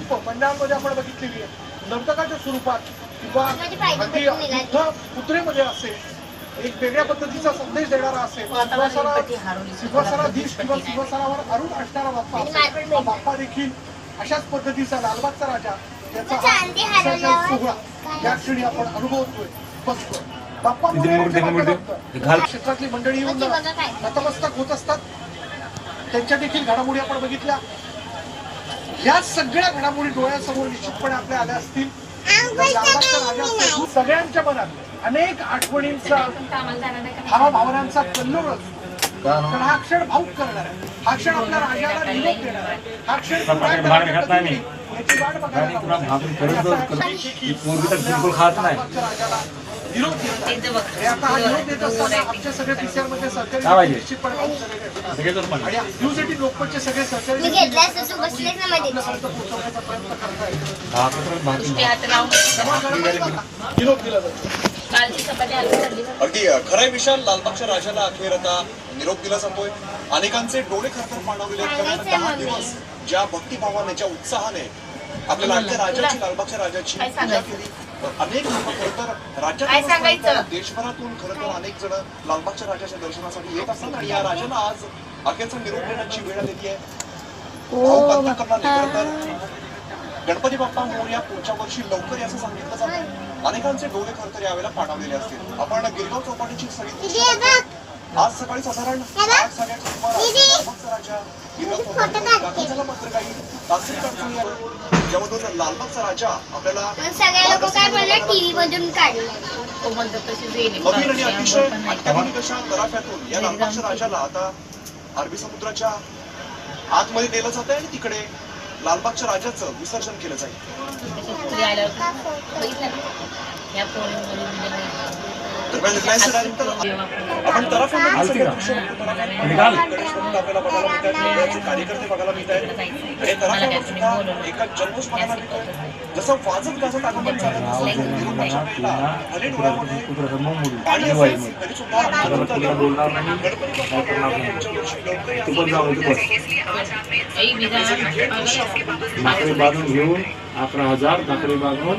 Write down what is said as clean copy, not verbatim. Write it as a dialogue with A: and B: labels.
A: रूप मंडळांमध्ये आपण बघितलेली आहे, नर्तकाच्या स्वरूपात किंवा कुत्रेमध्ये असेल, एक वेगळ्या पद्धतीचा संदेश देणारा असेल, सिंहासनाधीश किंवा सिंहासनावर अरुण असणारा बाप्पा असेल, बाप्पा देखील अशाच पद्धतीचा लालबागचा राजा याचा सोहळा या क्षणी आपण अनुभवतोय, बघतोय. बाप्पा क्षेत्रातली मंडळी येऊन नतमस्तक होत असतात. त्यांच्या देखील घडामोडी आपण बघितल्या. या सगळ्या घडामोडी डोळ्यासमोर निश्चितपणे आपल्या आल्या असतील. सगळ्यांच्या मनात अनेक आठवणींचा भावभावनांचा कल्लोळ असतो. कारण हा क्षण भाऊक करणार आहे, हा क्षण आपल्या राजाला निरोप देणार आहे, हा क्षण याची वाट बघायला निरोप देत आता हा निरोप देत असताना आमच्या सगळ्या पीसीआरमध्ये सहकारी निश्चितपणे आणि न्यूजसाठी लोकमतचे सगळे सहकारी पोहोचवण्याचा प्रयत्न करतायत. निरोप दिला जातो.
B: अगदी खराय विशाल, लालबागच्या राजाला अखेर आता निरोप दिला जातोय. अनेकांचे डोळे खरखर पाणावलेले आहेत. 10 दिवस ज्या भक्तिभावाने, ज्या उत्साहाने आपल्या लाडक्या राजाची, लालबागच्या राजाची पूजा केली. अनेक लोक खरं तर राज्यात, देशभरातून खरं तर अनेक जण लालबागच्या राजाच्या दर्शनासाठी येत असतात आणि या राजाला आज अखेरचा निरोप देण्याची वेळ आलेली आहे. खरं तर गणपती बाप्पा मोरया पुढच्या वर्षी लवकर याचं सांगितलं जातं. अनेकांचे डोळे खरं तर यावेळेला पाणावलेले असतील. आपण गिरगाव चौपाटीची सगळी आज सकाळी साधारण 8 साडेआठच्या सुमारास राजा गिरगाव चौपाटी दाखल झाला. मात्र काही तांत्रिक अडचणी ज्यामधून लालबागचा राजा आपल्याला नवीन आणि अतिशय अत्याधुनिक अशा तराफ्यातून या लालबागच्या राजाला आता अरबी समुद्राच्या आतमध्ये नेलं जात आहे आणि तिकडे लालबागच्या राजाचं विसर्जन केलं जाईल. आपण तराफ्यामध्ये कार्यकर्ते बघायला मिळत आहेत आणि तराफ्यावर सुद्धा एका जल्लोष बघायला मिळतोय. जसं वाजत गाजत आगमन झालं भले डोळ्यामध्ये तरी सुद्धा
C: बांधून घेऊन 11,000 बांधून